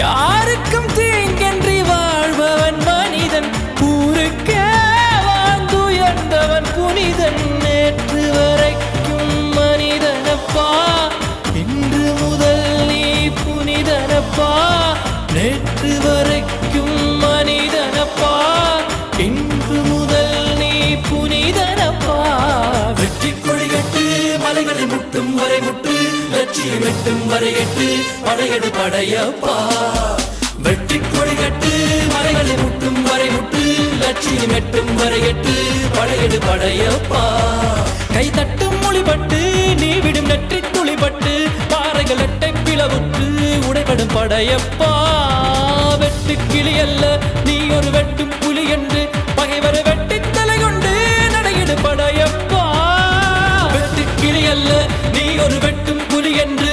யாருக்கும் தீங்கன்றி வாழ்பவன் மனிதன், ஊருக்கே வாழ்ந்துயர்ந்தவன் புனிதன். நேற்று வரைக்கும் மனிதனப்பா, இன்று முதல் நீ புனிதனப்பா. நேற்று வரைக்கும் மனிதனப்பா, இன்று முதல் நீ புனிதனப்பா. வெற்றி கொடிகட்டு மலைகளை முட்டும் வரை முட்டு, லட்சியம் எட்டும் வரை எட்டு, படையெடு படையப்பா. வெற்றி கொடிகட்டு மலைகளை முட்டும் வரை முட்டு, லட்சியம் எட்டும் வரை எட்டு, படையெடு படையப்பா. கை தட்டும் மொழிபட்டு நீ விடும் நெற்றி துளிபட்டு, பாறைகள் எட்டை பிளவுற்று உடைபடும் படையப்பா. வெட்டு கிளி அல்ல நீ ஒரு வெட்டும் புலி என்று, பகைவரை வெட்டி தலை கொண்டு நடையிடு படையப்பா. வெட்டு கிளி அல்ல நீ ஒரு வெட்டும் புலி என்று,